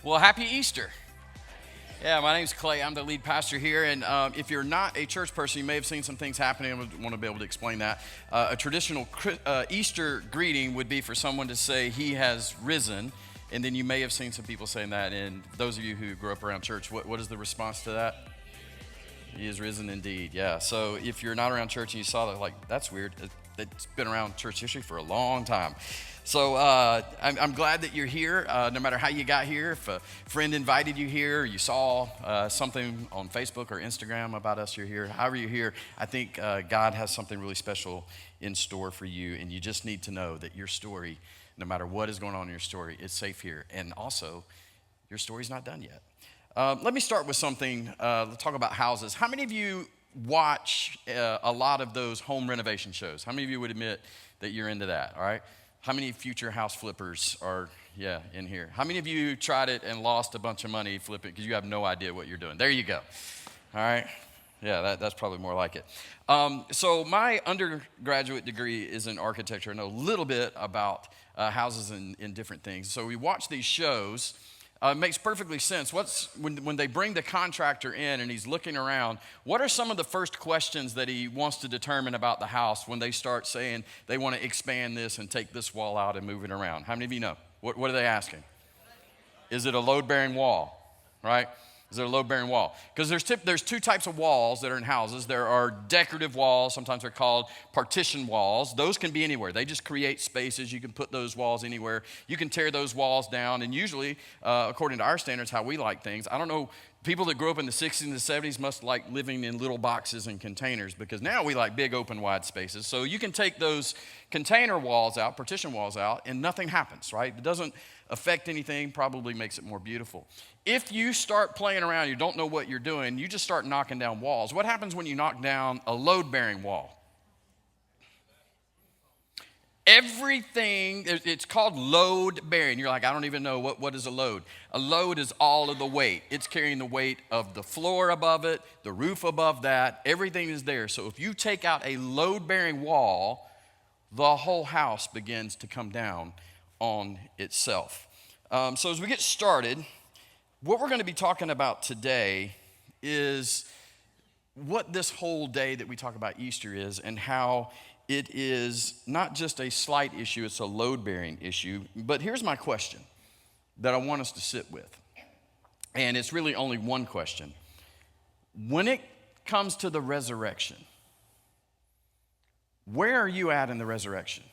Well, happy Easter. Yeah, my name's Clay. I'm the lead pastor here. And if you're not a church person, you may have seen some things happening. I want to be able to explain that. A traditional Easter greeting would be for someone to say, "He has risen." And then you may have seen some people saying that. And those of you who grew up around church, what is the response to that? He is risen indeed. Yeah. So if you're not around church and you saw that, like, that's weird. It's been around church history for a long time. So I'm glad that you're here, no matter how you got here. If a friend invited you here, or you saw something on Facebook or Instagram about us, you're here. However you're here, I think God has something really special in store for you, and you just need to know that your story, no matter what is going on in your story, is safe here. And also, your story's not done yet. Let me start with something. Let's talk about houses. How many of you watch a lot of those home renovation shows? How many of you would admit that you're into that, all right? How many future house flippers are, in here? How many of you tried it and lost a bunch of money flipping because you have no idea what you're doing? There you go. All right. Yeah, that's probably more like it. So my undergraduate degree is in architecture. I know a little bit about houses and different things. So we watch these shows. It makes perfectly sense. When they bring the contractor in and he's looking around, what are some of the first questions that he wants to determine about the house when they start saying they want to expand this and take this wall out and move it around? How many of you know? What are they asking? Is it a load-bearing wall, right? Is it a load-bearing wall? Because there's two types of walls that are in houses. There are decorative walls. Sometimes they're called partition walls. Those can be anywhere. They just create spaces. You can put those walls anywhere. You can tear those walls down. And usually, according to our standards, how we like things, I don't know, people that grew up in the 60s and the 70s must like living in little boxes and containers, because now we like big, open, wide spaces. So you can take those container walls out, partition walls out, and nothing happens, right? It doesn't affect anything, probably makes it more beautiful. If you start playing around, you don't know what you're doing, you just start knocking down walls. What happens when you knock down a load-bearing wall? Everything, it's called load-bearing. You're like, I don't even know, what is a load? A load is all of the weight. It's carrying the weight of the floor above it, the roof above that, everything is there. So if you take out a load-bearing wall, the whole house begins to come down on itself. So as we get started, what we're going to be talking about today is what this whole day that we talk about Easter is, and how it is not just a slight issue, it's a load-bearing issue. But here's my question that I want us to sit with. And it's really only one question. When it comes to the resurrection, where are you at in the resurrection?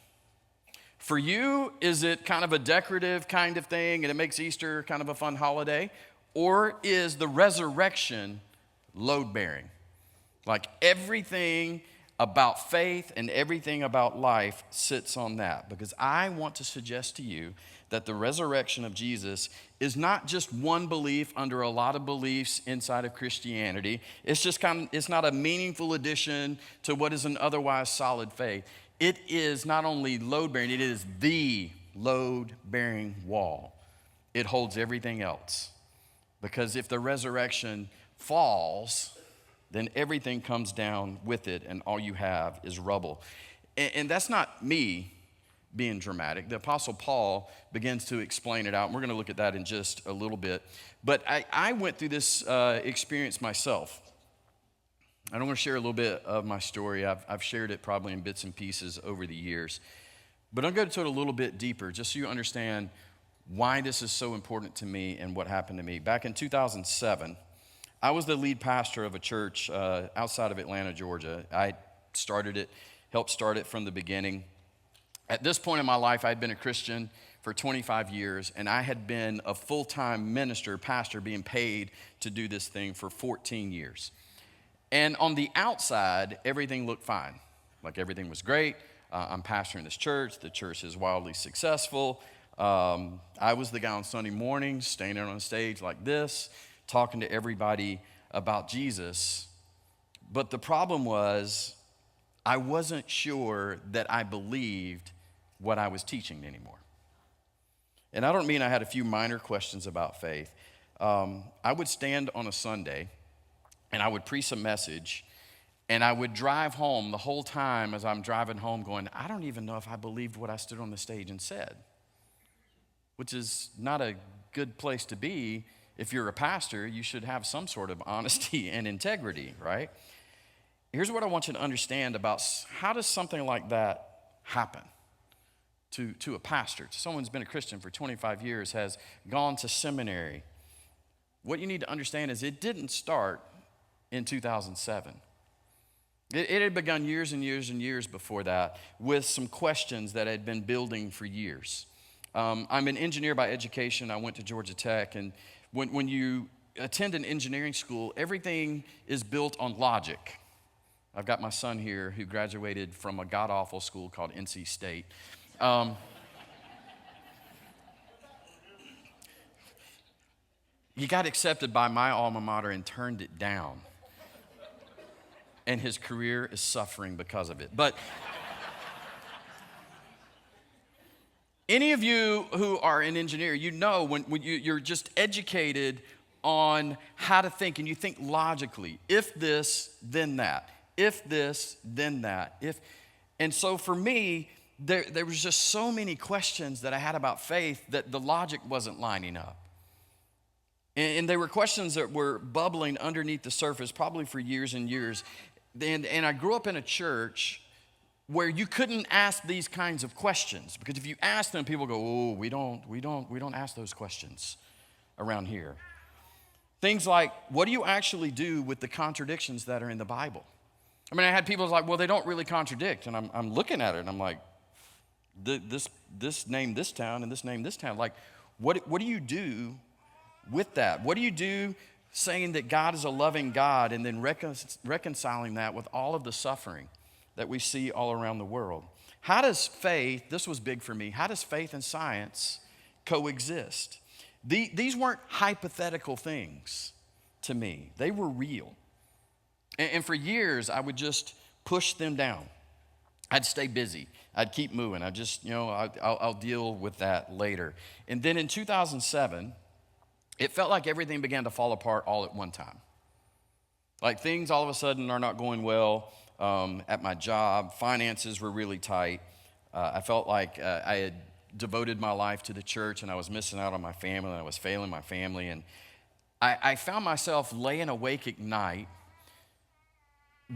For you, is it kind of a decorative kind of thing and it makes Easter kind of a fun holiday? Or is the resurrection load-bearing? Like everything about faith and everything about life sits on that. Because I want to suggest to you that the resurrection of Jesus is not just one belief under a lot of beliefs inside of Christianity. It's not a meaningful addition to what is an otherwise solid faith. It is not only load-bearing, it is the load-bearing wall. It holds everything else. Because if the resurrection falls, then everything comes down with it, and all you have is rubble. And that's not me being dramatic. The Apostle Paul begins to explain it out, and we're going to look at that in just a little bit. But I went through this experience myself. I want to share a little bit of my story. I've shared it probably in bits and pieces over the years. But I'm going to go a little bit deeper, just so you understand why this is so important to me and what happened to me. Back in 2007, I was the lead pastor of a church outside of Atlanta, Georgia. I helped start it from the beginning. At this point in my life, I'd been a Christian for 25 years, and I had been a full-time pastor, being paid to do this thing for 14 years. And on the outside, everything looked fine. Like everything was great. I'm pastoring this church. The church is wildly successful. I was the guy on Sunday mornings standing on a stage like this, talking to everybody about Jesus. But the problem was, I wasn't sure that I believed what I was teaching anymore. And I don't mean I had a few minor questions about faith. I would stand on a Sunday and I would preach a message, and I would drive home the whole time as I'm driving home going, I don't even know if I believed what I stood on the stage and said. which is not a good place to be. If you're a pastor, you should have some sort of honesty and integrity, right? Here's what I want you to understand about how does something like that happen to a pastor, to someone who's been a Christian for 25 years, has gone to seminary. What you need to understand is it didn't start in 2007. It had begun years and years and years before that with some questions that had been building for years. I'm an engineer by education. I went to Georgia Tech, and when you attend an engineering school, everything is built on logic. I've got my son here who graduated from a god-awful school called NC State. He got accepted by my alma mater and turned it down. And his career is suffering because of it. But any of you who are an engineer, you know when you're just educated on how to think, and you think logically. If this, then that. If this, then that. And so for me, there was just so many questions that I had about faith that the logic wasn't lining up. And they were questions that were bubbling underneath the surface probably for years and years. And I grew up in a church where you couldn't ask these kinds of questions, because if you ask them, people go, "Oh, we don't ask those questions around here." Things like, what do you actually do with the contradictions that are in the Bible? I mean, I had people like, "Well, they don't really contradict," and I'm looking at it and I'm like, this name this town and this name this town. Like, what do you do with that? What do you do saying that God is a loving God and then reconciling that with all of the suffering that we see all around the world? How does faith, this was big for me, how does faith and science coexist? These weren't hypothetical things to me. They were real. And for years, I would just push them down. I'd stay busy. I'd keep moving. I just, I'll deal with that later. And then in 2007, it felt like everything began to fall apart all at one time. Like things all of a sudden are not going well at my job. Finances were really tight. I felt like I had devoted my life to the church and I was missing out on my family and I was failing my family. And I found myself laying awake at night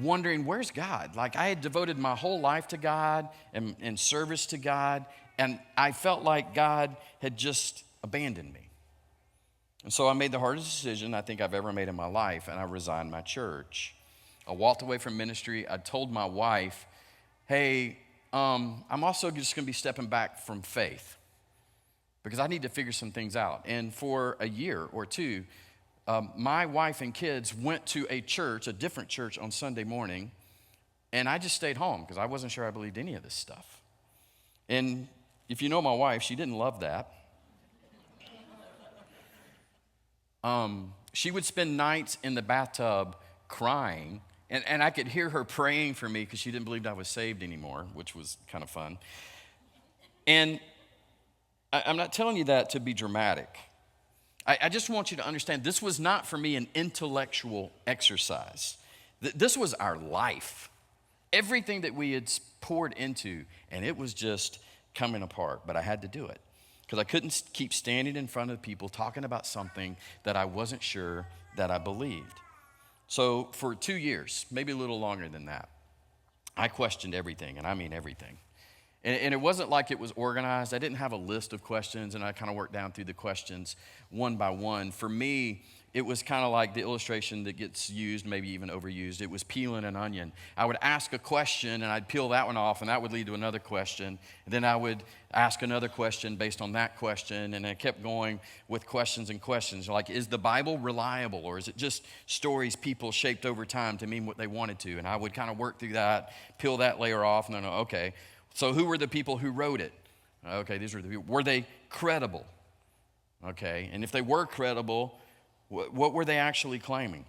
wondering, where's God? Like I had devoted my whole life to God and service to God, and I felt like God had just abandoned me. And so I made the hardest decision I think I've ever made in my life, and I resigned my church. I walked away from ministry. I told my wife, hey, I'm also just going to be stepping back from faith because I need to figure some things out. And for a year or two, my wife and kids went to a different church on Sunday morning, and I just stayed home because I wasn't sure I believed any of this stuff. And if you know my wife, she didn't love that. She would spend nights in the bathtub crying, and I could hear her praying for me because she didn't believe I was saved anymore, which was kind of fun. And I'm not telling you that to be dramatic. I just want you to understand this was not for me an intellectual exercise. This was our life. Everything that we had poured into, and it was just coming apart, but I had to do it. Because I couldn't keep standing in front of people talking about something that I wasn't sure that I believed. So for 2 years, maybe a little longer than that, I questioned everything, and I mean everything. And it wasn't like it was organized. I didn't have a list of questions, and I kind of worked down through the questions one by one. For me, it was kind of like the illustration that gets used, maybe even overused. It was peeling an onion. I would ask a question, and I'd peel that one off, and that would lead to another question. And then I would ask another question based on that question, and I kept going with questions and questions. Like, is the Bible reliable, or is it just stories people shaped over time to mean what they wanted to? And I would kind of work through that, peel that layer off, and then, okay, so who were the people who wrote it? Okay, these were the people. Were they credible? Okay, and if they were credible, what were they actually claiming?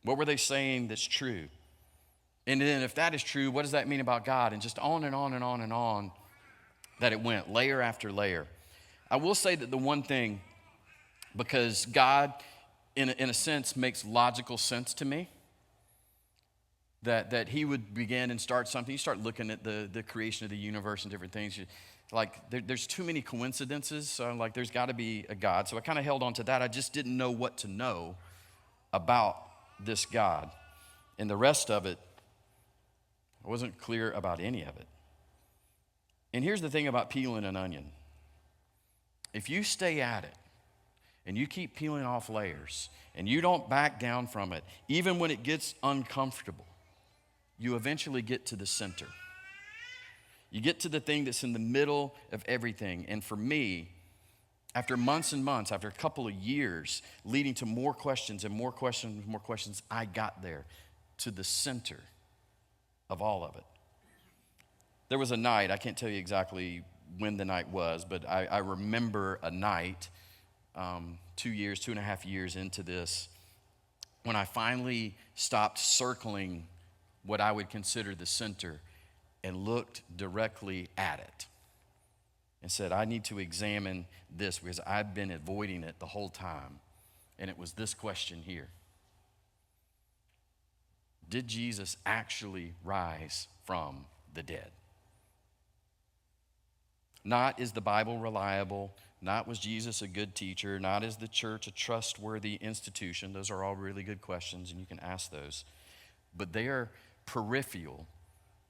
What were they saying that's true? And then if that is true, what does that mean about God? And just on and on and on and on that it went, layer after layer. I will say that the one thing, because God, in a sense, makes logical sense to me, that he would begin and start something. You start looking at the creation of the universe and different things. There's too many coincidences. So like there's got to be a God. So I kind of held on to that. I just didn't know what to know about this God. And the rest of it, I wasn't clear about any of it. And here's the thing about peeling an onion. If you stay at it and you keep peeling off layers and you don't back down from it, even when it gets uncomfortable, you eventually get to the center. You get to the thing that's in the middle of everything. And for me, after months and months, after a couple of years, leading to more questions and more questions and more questions, I got there to the center of all of it. There was a night, I can't tell you exactly when the night was, but I remember a night, 2.5 years into this, when I finally stopped circling what I would consider the center and looked directly at it and said, I need to examine this because I've been avoiding it the whole time. And it was this question here. Did Jesus actually rise from the dead? Not is the Bible reliable, not was Jesus a good teacher, not is the church a trustworthy institution. Those are all really good questions and you can ask those. But they are peripheral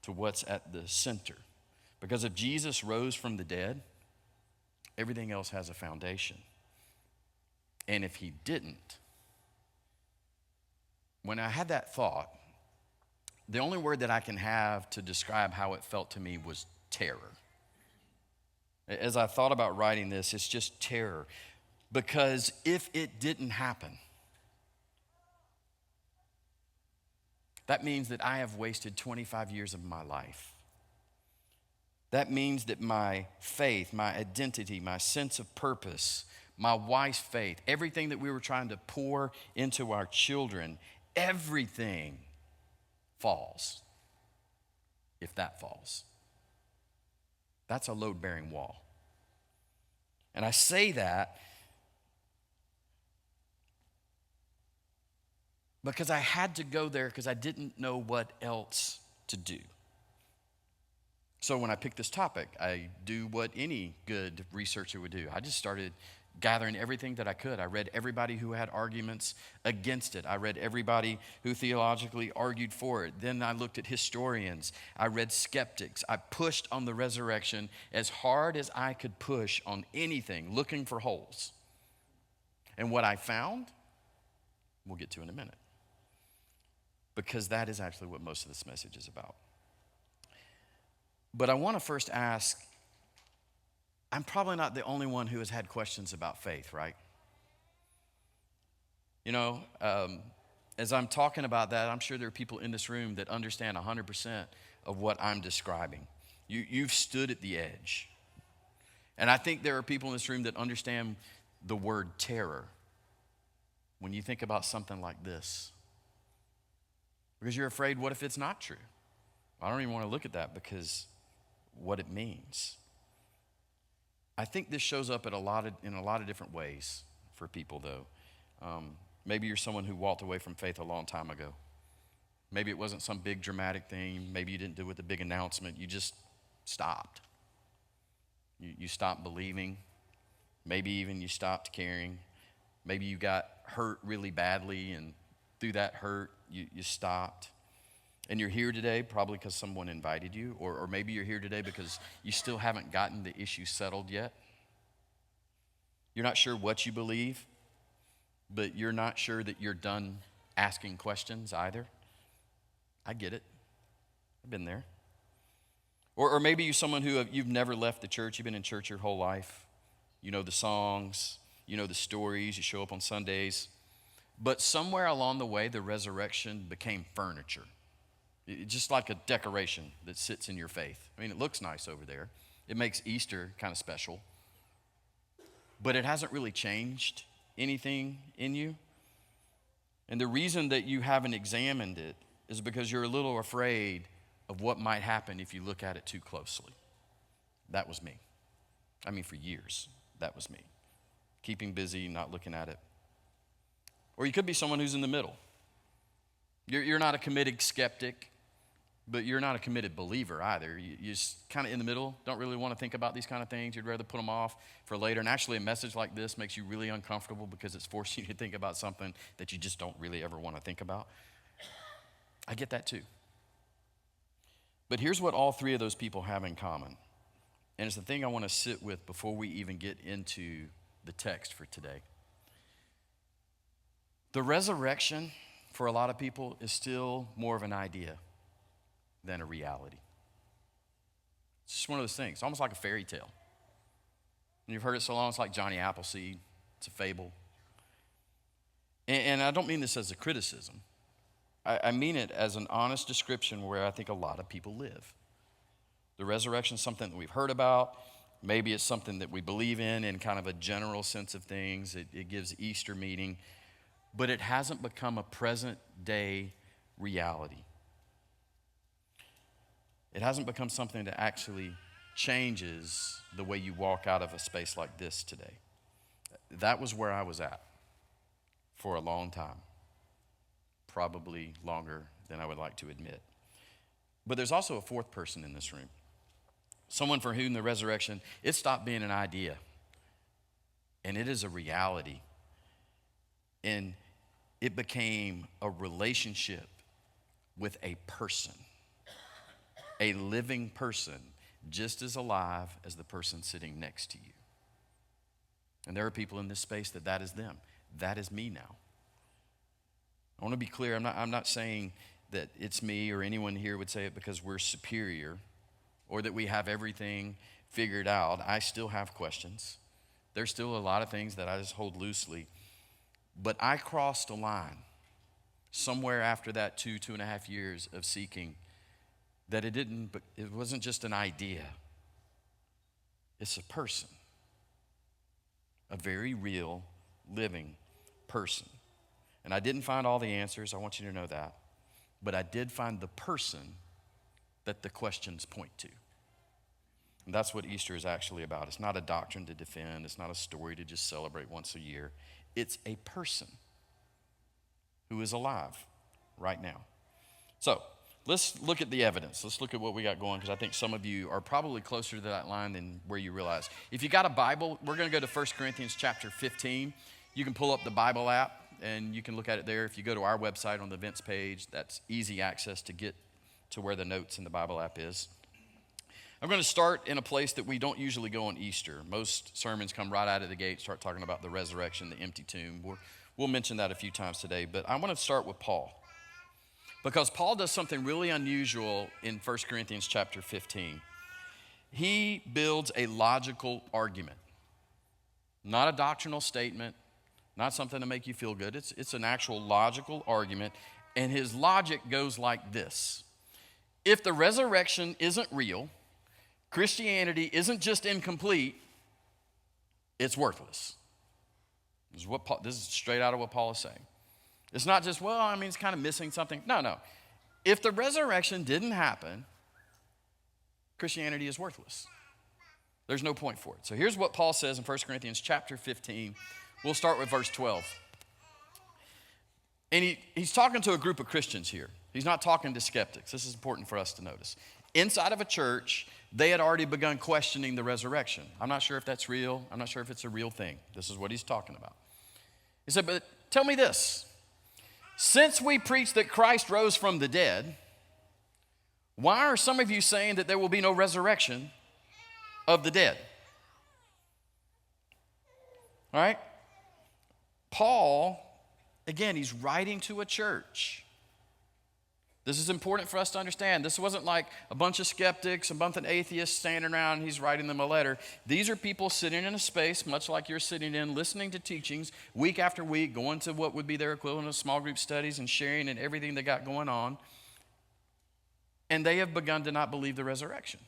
to what's at the center. Because if Jesus rose from the dead, everything else has a foundation. And if he didn't, when I had that thought, the only word that I can have to describe how it felt to me was terror. As I thought about writing this, it's just terror. Because if it didn't happen, that means that I have wasted 25 years of my life. That means that my faith, my identity, my sense of purpose, my wife's faith, everything that we were trying to pour into our children, everything falls. If that falls. That's a load-bearing wall. And I say that because I had to go there because I didn't know what else to do. So when I picked this topic, I do what any good researcher would do. I just started gathering everything that I could. I read everybody who had arguments against it. I read everybody who theologically argued for it. Then I looked at historians. I read skeptics. I pushed on the resurrection as hard as I could push on anything, looking for holes. And what I found, we'll get to in a minute. Because that is actually what most of this message is about. But I want to first ask, I'm probably not the only one who has had questions about faith, right? You know, as I'm talking about that, I'm sure there are people in this room that understand 100% of what I'm describing. You've stood at the edge. And I think there are people in this room that understand the word terror when you think about something like this. Because you're afraid, what if it's not true? I don't even want to look at that because what it means. I think this shows up in a lot of different ways for people, though. Maybe you're someone who walked away from faith a long time ago. Maybe it wasn't some big dramatic thing. Maybe you didn't do it with a big announcement. You just stopped. You stopped believing. Maybe even you stopped caring. Maybe you got hurt really badly, and through that hurt, you stopped. And you're here today probably because someone invited you, or maybe you're here today because you still haven't gotten the issue settled yet. You're not sure what you believe, but you're not sure that you're done asking questions either. I get it. I've been there. Or maybe you're someone you've never left the church. You've been in church your whole life. You know the songs. You know the stories. You show up on Sundays. But somewhere along the way, the resurrection became furniture. Just like a decoration that sits in your faith. I mean, it looks nice over there. It makes Easter kind of special. But it hasn't really changed anything in you. And the reason that you haven't examined it is because you're a little afraid of what might happen if you look at it too closely. That was me. I mean, for years, that was me. Keeping busy, not looking at it. Or you could be someone who's in the middle. You're not a committed skeptic, but you're not a committed believer either. You're just kind of in the middle, don't really want to think about these kind of things. You'd rather put them off for later. And actually, a message like this makes you really uncomfortable because it's forcing you to think about something that you just don't really ever want to think about. I get that too. But here's what all three of those people have in common. And it's the thing I want to sit with before we even get into the text for today. The resurrection, for a lot of people, is still more of an idea than a reality. It's just one of those things, almost like a fairy tale. And you've heard it so long, it's like Johnny Appleseed. It's a fable. And I don't mean this as a criticism. I mean it as an honest description where I think a lot of people live. The resurrection is something that we've heard about. Maybe it's something that we believe in kind of a general sense of things. It gives Easter meaning. But it hasn't become a present day reality. It hasn't become something that actually changes the way you walk out of a space like this today. That was where I was at for a long time. Probably longer than I would like to admit. But there's also a fourth person in this room. Someone for whom the resurrection, it stopped being an idea. And it is a reality. And it became a relationship with a person. A living person, just as alive as the person sitting next to you. And there are people in this space that is them. That is me now. I want to be clear, I'm not saying that it's me or anyone here would say it because we're superior or that we have everything figured out. I still have questions. There's still a lot of things that I just hold loosely. But I crossed a line somewhere after that 2.5 years of seeking that it wasn't just an idea. It's a person. A very real, living person. And I didn't find all the answers, I want you to know that. But I did find the person that the questions point to. And that's what Easter is actually about. It's not a doctrine to defend. It's not a story to just celebrate once a year. It's a person who is alive right now. So let's look at the evidence. Let's look at what we got going because I think some of you are probably closer to that line than where you realize. If you got a Bible, we're going to go to 1 Corinthians chapter 15. You can pull up the Bible app and you can look at it there. If you go to our website on the events page, that's easy access to get to where the notes in the Bible app is. I'm going to start in a place that we don't usually go on Easter. Most sermons come right out of the gate, start talking about the resurrection, the empty tomb. We'll mention that a few times today, but I want to start with Paul. Because Paul does something really unusual in 1 Corinthians chapter 15. He builds a logical argument. Not a doctrinal statement, not something to make you feel good. It's an actual logical argument, and his logic goes like this. If the resurrection isn't real, Christianity isn't just incomplete, it's worthless. This is straight out of what Paul is saying. It's not just, it's kind of missing something. No. If the resurrection didn't happen, Christianity is worthless. There's no point for it. So here's what Paul says in 1 Corinthians chapter 15. We'll start with verse 12. And he's talking to a group of Christians here. He's not talking to skeptics. This is important for us to notice. Inside of a church, they had already begun questioning the resurrection. I'm not sure if that's real. I'm not sure if it's a real thing. This is what he's talking about. He said, but tell me this. Since we preach that Christ rose from the dead, why are some of you saying that there will be no resurrection of the dead? All right? Paul, again, he's writing to a church. This is important for us to understand. This wasn't like a bunch of skeptics, a bunch of atheists standing around and he's writing them a letter. These are people sitting in a space, much like you're sitting in, listening to teachings week after week, going to what would be their equivalent of small group studies and sharing and everything they got going on. And they have begun to not believe the resurrection.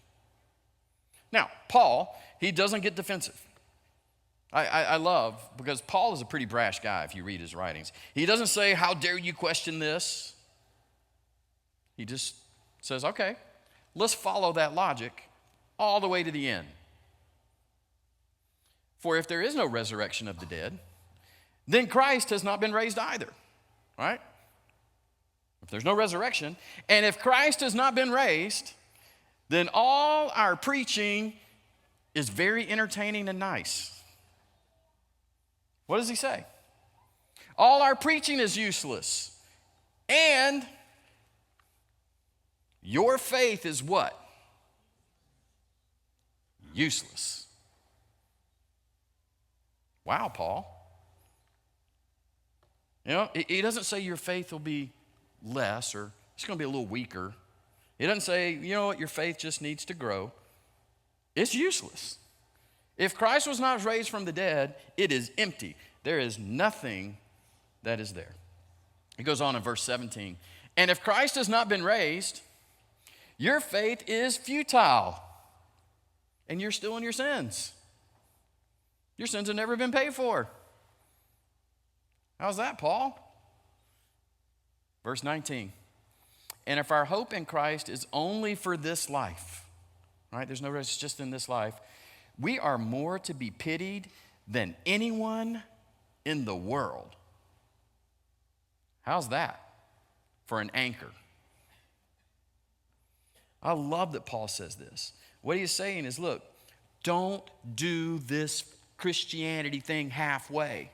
Now, Paul, he doesn't get defensive. I love, because Paul is a pretty brash guy if you read his writings. He doesn't say, how dare you question this? He just says, okay, let's follow that logic all the way to the end. For if there is no resurrection of the dead, then Christ has not been raised either. Right? there's no resurrection, and if Christ has not been raised, then all our preaching is very entertaining and nice. What does he say? All our preaching is useless. And your faith is what? Useless. Wow, Paul. You know, he doesn't say your faith will be less or it's going to be a little weaker. He doesn't say, you know what, your faith just needs to grow. It's useless. If Christ was not raised from the dead, it is empty. There is nothing that is there. It goes on in verse 17. And if Christ has not been raised, your faith is futile. And you're still in your sins. Your sins have never been paid for. How's that, Paul? Verse 19. And if our hope in Christ is only for this life, right? There's no rest, it's just in this life. We are more to be pitied than anyone in the world. How's that for an anchor? I love that Paul says this. What he's saying is, look, don't do this Christianity thing halfway.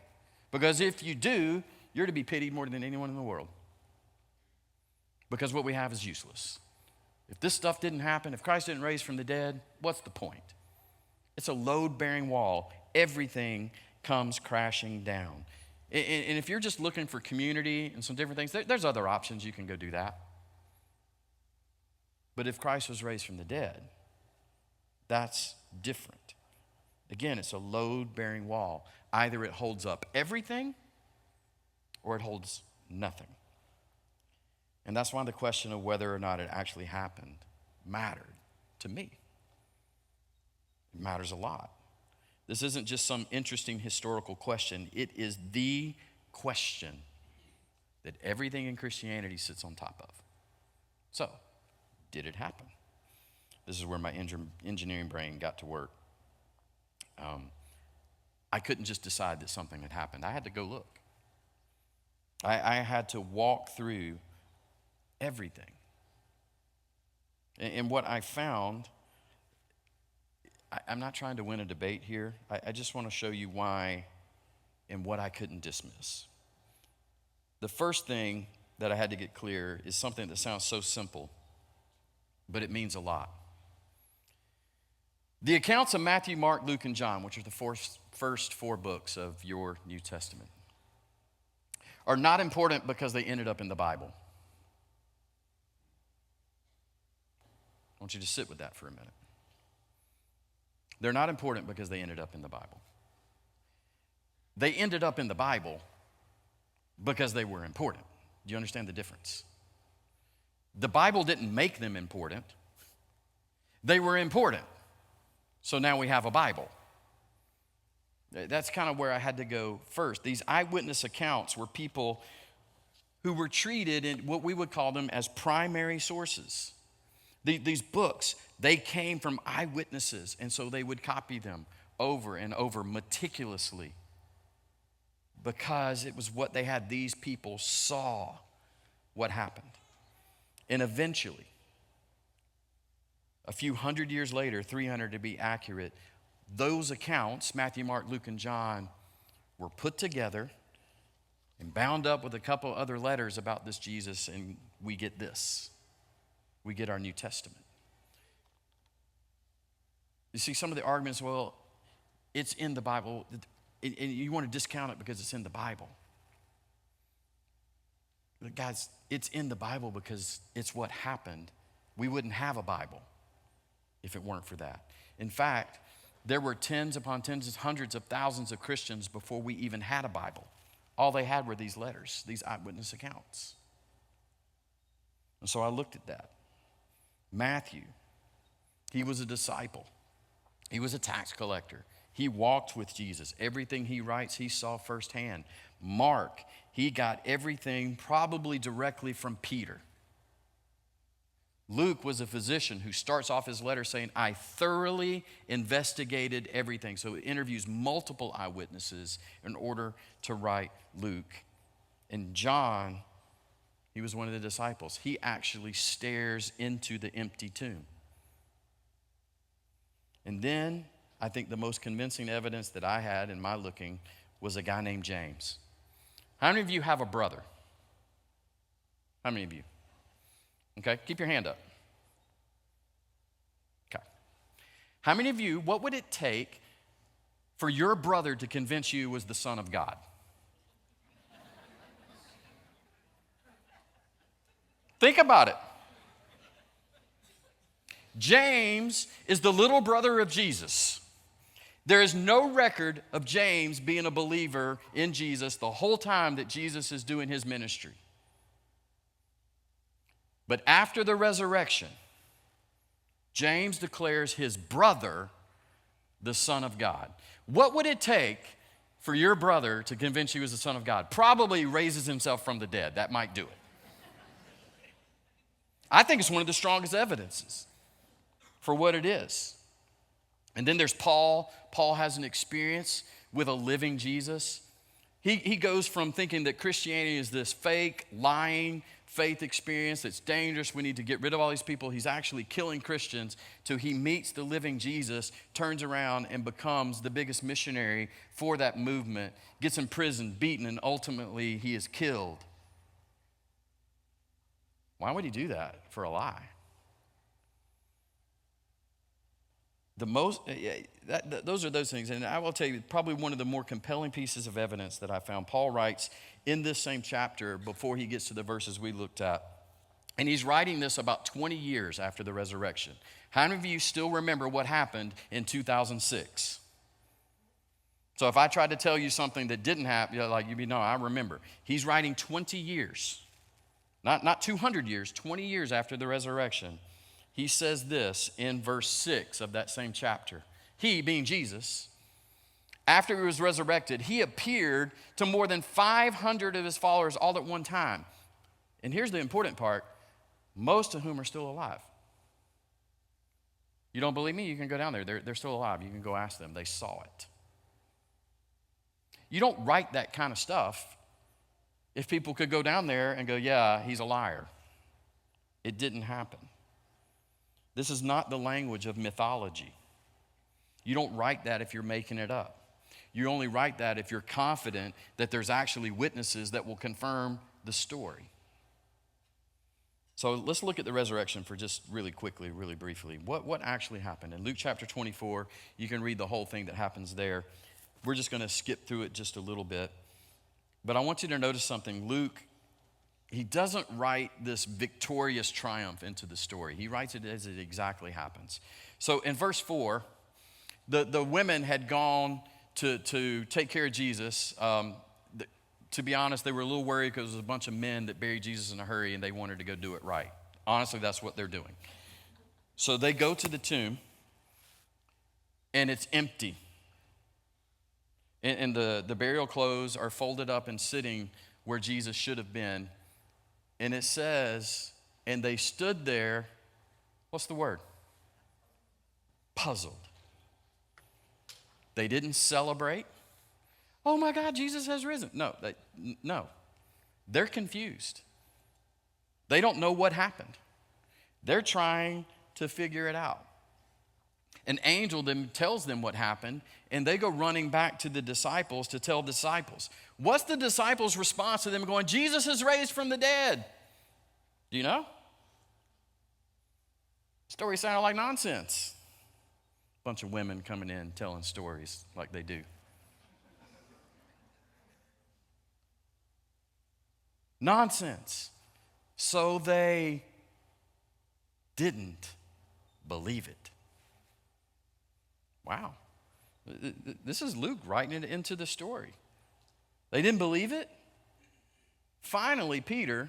Because if you do, you're to be pitied more than anyone in the world. Because what we have is useless. If this stuff didn't happen, if Christ didn't raise from the dead, what's the point? It's a load-bearing wall. Everything comes crashing down. And if you're just looking for community and some different things, there's other options. You can go do that. But if Christ was raised from the dead, that's different. Again, it's a load-bearing wall. Either it holds up everything or it holds nothing. And that's why the question of whether or not it actually happened mattered to me. It matters a lot. This isn't just some interesting historical question. It is the question that everything in Christianity sits on top of. So, did it happen? This is where my engineering brain got to work. I couldn't just decide that something had happened. I had to go look. I had to walk through everything. And what I found, I'm not trying to win a debate here. I just want to show you why and what I couldn't dismiss. The first thing that I had to get clear is something that sounds so simple, but it means a lot. The accounts of Matthew, Mark, Luke, and John, which are the first four books of your New Testament, are not important because they ended up in the Bible. I want you to sit with that for a minute. They're not important because they ended up in the Bible. They ended up in the Bible because they were important. Do you understand the difference? The Bible didn't make them important. They were important. So now we have a Bible. That's kind of where I had to go first. These eyewitness accounts were people who were treated in what we would call them as primary sources. These books, they came from eyewitnesses, and so they would copy them over and over meticulously because it was what they had. These people saw what happened. And eventually, a few hundred years later, 300 to be accurate, those accounts, Matthew, Mark, Luke, and John, were put together and bound up with a couple other letters about this Jesus, and we get this. We get our New Testament. You see, some of the arguments, well, it's in the Bible, and you want to discount it because it's in the Bible. But guys, it's in the Bible because it's what happened. We wouldn't have a Bible if it weren't for that. In fact, there were tens upon tens, hundreds of thousands of Christians before we even had a Bible. All they had were these letters, these eyewitness accounts. And so I looked at that. Matthew, he was a disciple. He was a tax collector. He walked with Jesus. Everything he writes, he saw firsthand. Mark, he got everything probably directly from Peter. Luke was a physician who starts off his letter saying, I thoroughly investigated everything. So he interviews multiple eyewitnesses in order to write Luke. And John, He was one of the disciples. He actually stares into the empty tomb. And then I think the most convincing evidence that I had in my looking was a guy named James. How many of you have a brother? How many of you? Okay, keep your hand up. Okay. How many of you, what would it take for your brother to convince you was the Son of God? Think about it. James is the little brother of Jesus. There is no record of James being a believer in Jesus the whole time that Jesus is doing his ministry. But after the resurrection, James declares his brother the Son of God. What would it take for your brother to convince you he was the Son of God? Probably raises himself from the dead. That might do it. I think it's one of the strongest evidences for what it is. And then there's Paul. Paul has an experience with a living Jesus. He goes from thinking that Christianity is this fake, lying faith experience that's dangerous. We need to get rid of all these people. He's actually killing Christians till he meets the living Jesus, turns around and becomes the biggest missionary for that movement, gets imprisoned, beaten, and ultimately he is killed. Why would he do that for a lie? Those are those things. And I will tell you, probably one of the more compelling pieces of evidence that I found. Paul writes in this same chapter before he gets to the verses we looked at. And he's writing this about 20 years after the resurrection. How many of you still remember what happened in 2006? So if I tried to tell you something that didn't happen, you'd be, no, I remember. He's writing 20 years, not 200 years, 20 years after the resurrection. He says this in verse 6 of that same chapter. He, being Jesus, after he was resurrected, he appeared to more than 500 of his followers all at one time. And here's the important part, most of whom are still alive. You don't believe me? You can go down there. They're still alive. You can go ask them. They saw it. You don't write that kind of stuff if people could go down there and go, yeah, he's a liar. It didn't happen. This is not the language of mythology. You don't write that if you're making it up. You only write that if you're confident that there's actually witnesses that will confirm the story. So let's look at the resurrection for just really quickly, really briefly. What actually happened? In Luke chapter 24, you can read the whole thing that happens there. We're just going to skip through it just a little bit. But I want you to notice something. Luke, he doesn't write this victorious triumph into the story. He writes it as it exactly happens. So in verse 4, the women had gone to take care of Jesus. To be honest, they were a little worried because there was a bunch of men that buried Jesus in a hurry and they wanted to go do it right. Honestly, that's what they're doing. So they go to the tomb and it's empty. And the burial clothes are folded up and sitting where Jesus should have been. And it says, and they stood there, what's the word? Puzzled. They didn't celebrate. Oh my God, Jesus has risen. No. They're confused. They don't know what happened. They're trying to figure it out. An angel then tells them what happened, and they go running back to the disciples to tell disciples. What's the disciples' response to them going, Jesus is raised from the dead? Do you know? Story sounded like nonsense. Bunch of women coming in telling stories like they do. Nonsense. So they didn't believe it. Wow. This is Luke writing it into the story. They didn't believe it. Finally, Peter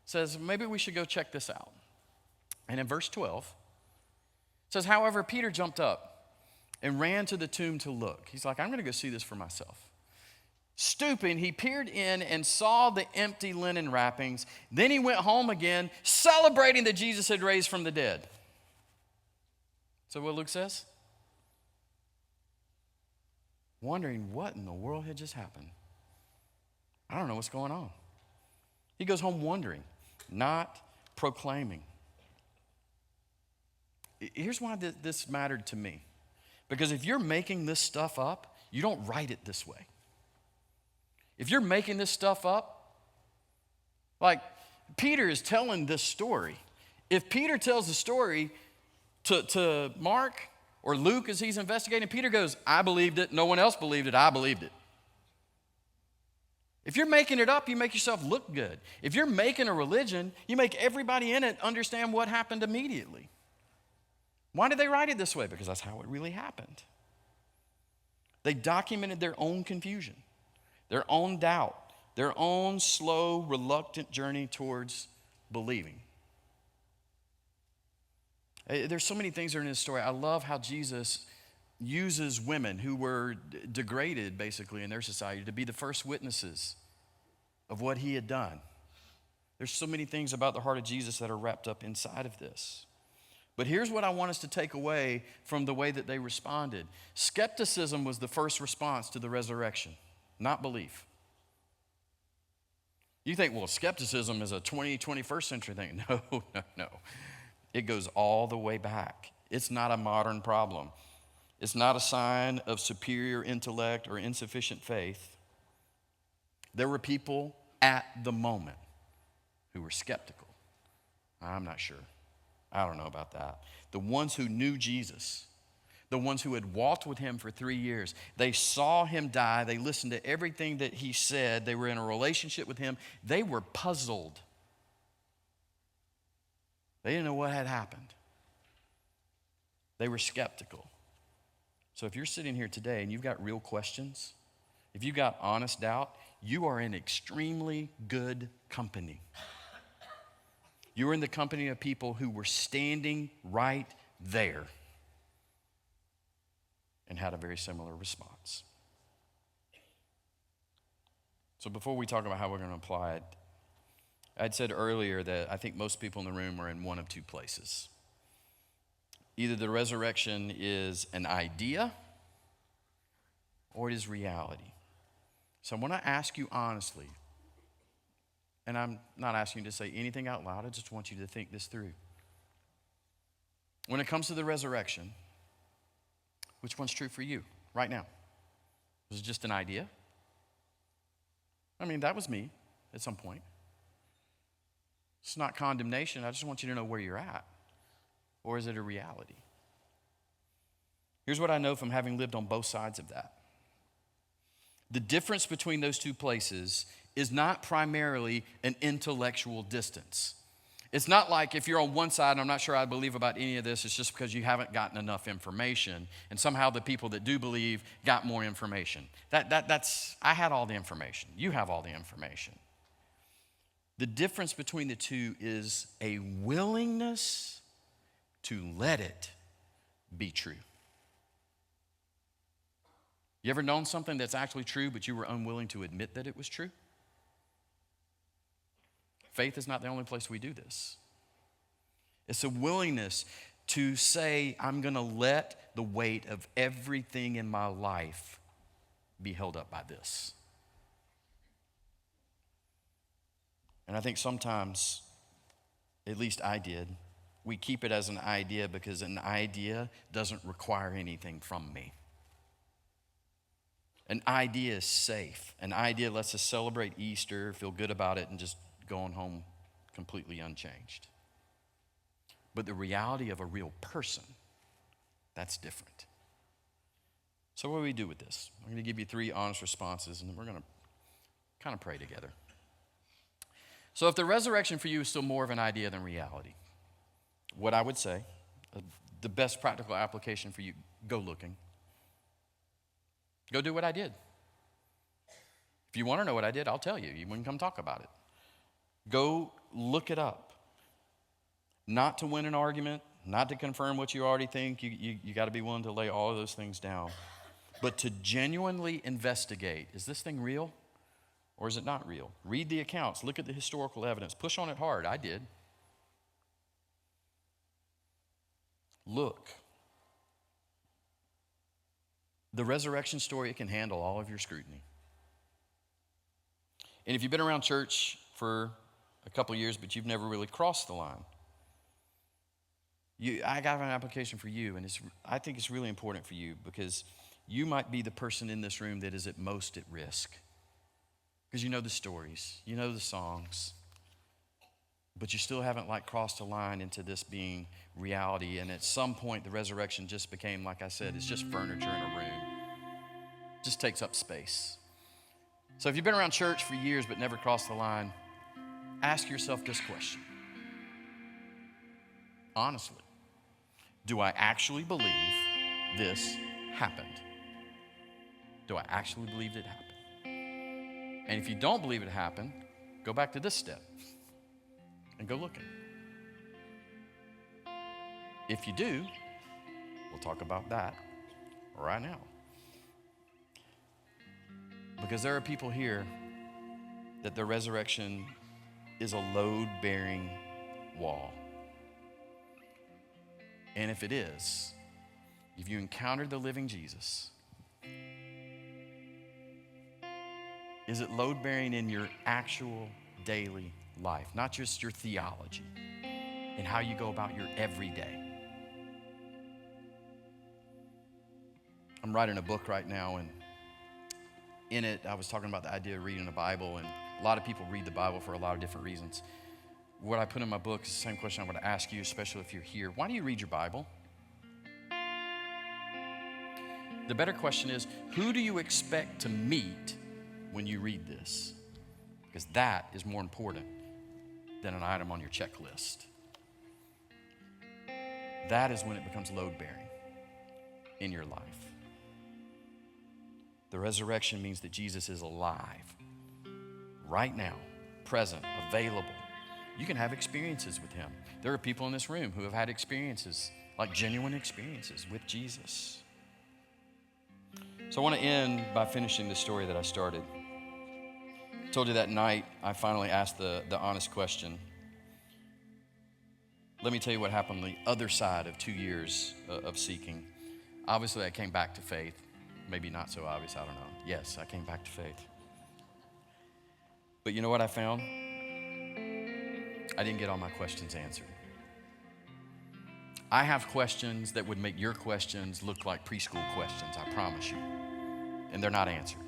says, maybe we should go check this out. And in verse 12, it says, however, Peter jumped up and ran to the tomb to look. He's like, I'm going to go see this for myself. Stooping, he peered in and saw the empty linen wrappings. Then he went home again, celebrating that Jesus had raised from the dead. So what Luke says? Wondering what in the world had just happened. I don't know what's going on. He goes home wondering. not proclaiming. Here's why this mattered to me. Because if you're making this stuff up, you don't write it this way. If you're making this stuff up, like Peter is telling this story. If Peter tells the story to Mark or Luke as he's investigating, Peter goes, I believed it. No one else believed it. I believed it. If you're making it up, you make yourself look good. If you're making a religion, you make everybody in it understand what happened immediately. Why did they write it this way? Because that's how it really happened. They documented their own confusion, their own doubt, their own slow, reluctant journey towards believing. There's so many things that are in this story. I love how Jesus uses women who were degraded, basically, in their society to be the first witnesses of what he had done. There's so many things about the heart of Jesus that are wrapped up inside of this. But here's what I want us to take away from the way that they responded. Skepticism was the first response to the resurrection, not belief. You think, well, skepticism is a 21st century thing. No. It goes all the way back. It's not a modern problem. It's not a sign of superior intellect or insufficient faith. There were people at the moment who were skeptical. I'm not sure. I don't know about that. The ones who knew Jesus, the ones who had walked with him for 3 years, they saw him die. They listened to everything that he said. They were in a relationship with him. They were puzzled. They didn't know what had happened. They were skeptical. So if you're sitting here today and you've got real questions, if you've got honest doubt, you are in extremely good company. You are in the company of people who were standing right there and had a very similar response. So before we talk about how we're going to apply it, I'd said earlier that I think most people in the room are in one of two places. Either the resurrection is an idea or it is reality. So I want to ask you honestly, and I'm not asking you to say anything out loud, I just want you to think this through. When it comes to the resurrection, which one's true for you right now? Was it just an idea? I mean, that was me at some point. It's not condemnation. I just want you to know where you're at. Or is it a reality? Here's what I know from having lived on both sides of that. The difference between those two places is not primarily an intellectual distance. It's not like if you're on one side, and I'm not sure I believe about any of this, it's just because you haven't gotten enough information, and somehow the people that do believe got more information. That's I had all the information. You have all the information. The difference between the two is a willingness to let it be true. You ever known something that's actually true, but you were unwilling to admit that it was true? Faith is not the only place we do this. It's a willingness to say, I'm going to let the weight of everything in my life be held up by this. And I think sometimes, at least I did, we keep it as an idea because an idea doesn't require anything from me. An idea is safe. An idea lets us celebrate Easter, feel good about it, and just go on home completely unchanged. But the reality of a real person, that's different. So what do we do with this? I'm going to give you 3 honest responses, and then we're going to kind of pray together. So if the resurrection for you is still more of an idea than reality, what I would say, the best practical application for you, go looking. Go do what I did. If you want to know what I did, I'll tell you. You can come talk about it. Go look it up. Not to win an argument, not to confirm what you already think. You got to be willing to lay all of those things down. But to genuinely investigate, is this thing real or is it not real? Read the accounts. Look at the historical evidence. Push on it hard. I did. Look. The resurrection story, it can handle all of your scrutiny. And if you've been around church for a couple years, but you've never really crossed the line. I got an application for you, and I think it's really important for you because you might be the person in this room that is at most at risk. Because you know the stories, you know the songs, but you still haven't crossed a line into this being reality. And at some point, the resurrection just became, like I said, it's just furniture in a room. It just takes up space. So if you've been around church for years but never crossed the line, ask yourself this question. Honestly, do I actually believe this happened? Do I actually believe it happened? And if you don't believe it happened, go back to this step and go looking. If you do, we'll talk about that right now. Because there are people here that the resurrection is a load-bearing wall. And if it is, if you encountered the living Jesus, is it load-bearing in your actual daily life, not just your theology and how you go about your everyday? I'm writing a book right now, and in it, I was talking about the idea of reading the Bible, and a lot of people read the Bible for a lot of different reasons. What I put in my book is the same question I'm going to ask you, especially if you're here. Why do you read your Bible? The better question is, who do you expect to meet when you read this? Because that is more important than an item on your checklist. That is when it becomes load-bearing in your life. The resurrection means that Jesus is alive right now, present, available. You can have experiences with him. There are people in this room who have had experiences, like genuine experiences with Jesus. So I want to end by finishing the story that I started. I told you that night I finally asked the honest question. Let me tell you what happened on the other side of 2 years of seeking. Obviously, I came back to faith. Maybe not so obvious, I don't know. Yes, I came back to faith. But you know what I found? I didn't get all my questions answered. I have questions that would make your questions look like preschool questions, I promise you. And they're not answered.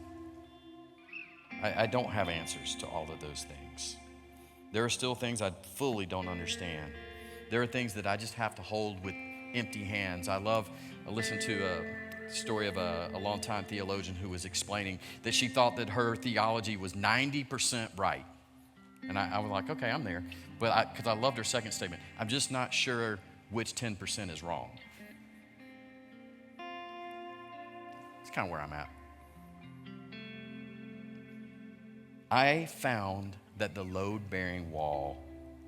I don't have answers to all of those things. There are still things I fully don't understand. There are things that I just have to hold with empty hands. I listened to a story of a longtime theologian who was explaining that she thought that her theology was 90% right. And I was like, okay, I'm there. But because I loved her second statement, I'm just not sure which 10% is wrong. It's kind of where I'm at. I found that the load-bearing wall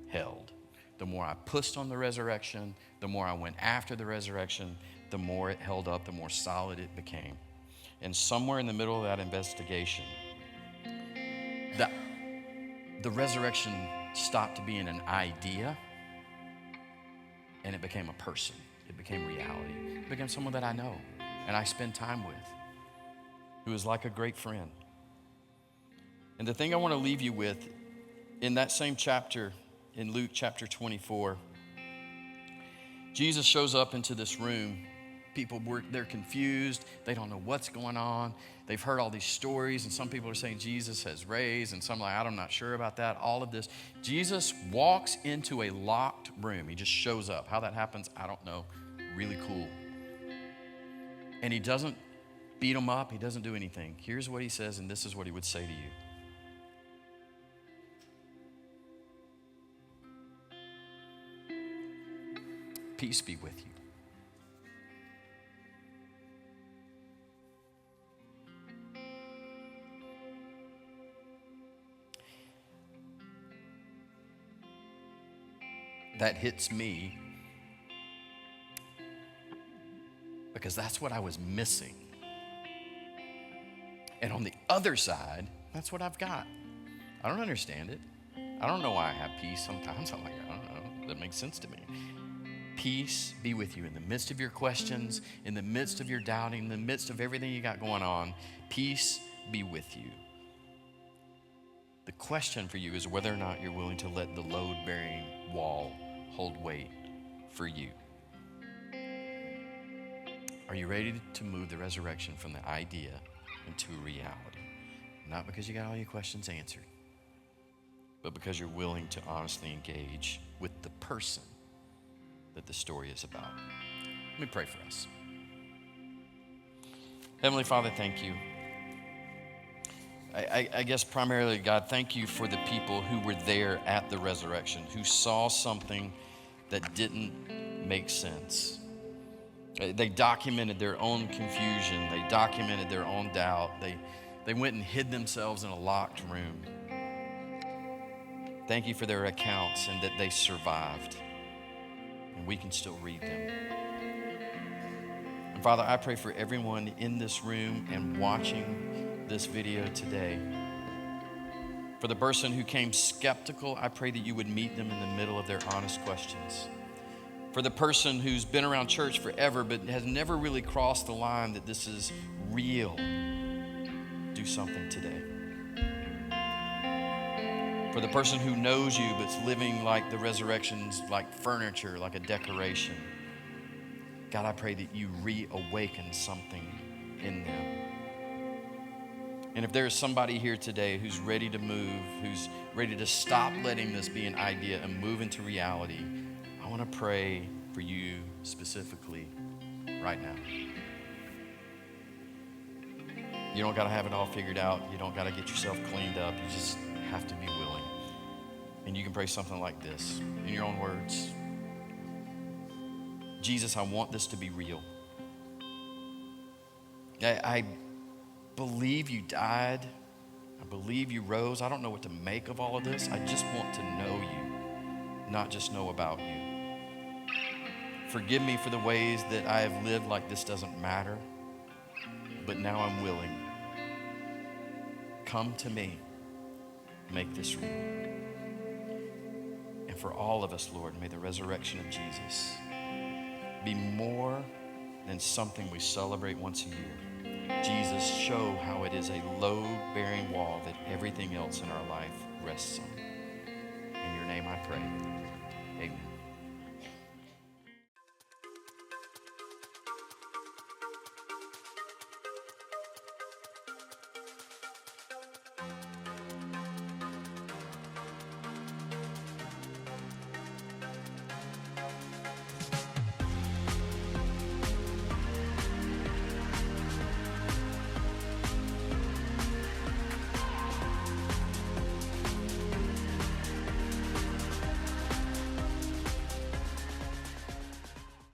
held. The more I pushed on the resurrection, the more I went after the resurrection, the more it held up, the more solid it became. And somewhere in the middle of that investigation, the resurrection stopped being an idea, and it became a person. It became reality. It became someone that I know and I spend time with, who is like a great friend. And the thing I want to leave you with, in that same chapter, in Luke chapter 24, Jesus shows up into this room. People, they're confused. They don't know what's going on. They've heard all these stories, and some people are saying Jesus has raised, and some are like, I'm not sure about that, all of this. Jesus walks into a locked room. He just shows up. How that happens, I don't know. Really cool. And he doesn't beat them up. He doesn't do anything. Here's what he says, and this is what he would say to you. Peace be with you. That hits me because that's what I was missing. And on the other side, that's what I've got. I don't understand it. I don't know why I have peace sometimes. I'm like, I don't know. That makes sense to me. Peace be with you in the midst of your questions, in the midst of your doubting, in the midst of everything you got going on. Peace be with you. The question for you is whether or not you're willing to let the load-bearing wall hold weight for you. Are you ready to move the resurrection from the idea into reality? Not because you got all your questions answered, but because you're willing to honestly engage with the person that the story is about. Let me pray for us. Heavenly Father, thank you. I guess primarily, God, thank you for the people who were there at the resurrection, who saw something that didn't make sense. They documented their own confusion. They documented their own doubt. They went and hid themselves in a locked room. Thank you for their accounts and that they survived. And we can still read them. And Father, I pray for everyone in this room and watching this video today. For the person who came skeptical, I pray that you would meet them in the middle of their honest questions. For the person who's been around church forever but has never really crossed the line that this is real, do something today. For the person who knows you but's living like the resurrection's like furniture, like a decoration, God, I pray that you reawaken something in them. And if there's somebody here today who's ready to move, who's ready to stop letting this be an idea and move into reality, I want to pray for you specifically right now. You don't got to have it all figured out. You don't got to get yourself cleaned up. You just have to be willing. And you can pray something like this in your own words. Jesus, I want this to be real. I believe you died. I believe you rose. I don't know what to make of all of this. I just want to know you, not just know about you. Forgive me for the ways that I have lived like this doesn't matter, but now I'm willing. Come to me. Make this real. And for all of us, Lord, may the resurrection of Jesus be more than something we celebrate once a year. Jesus, show how it is a load-bearing wall that everything else in our life rests on.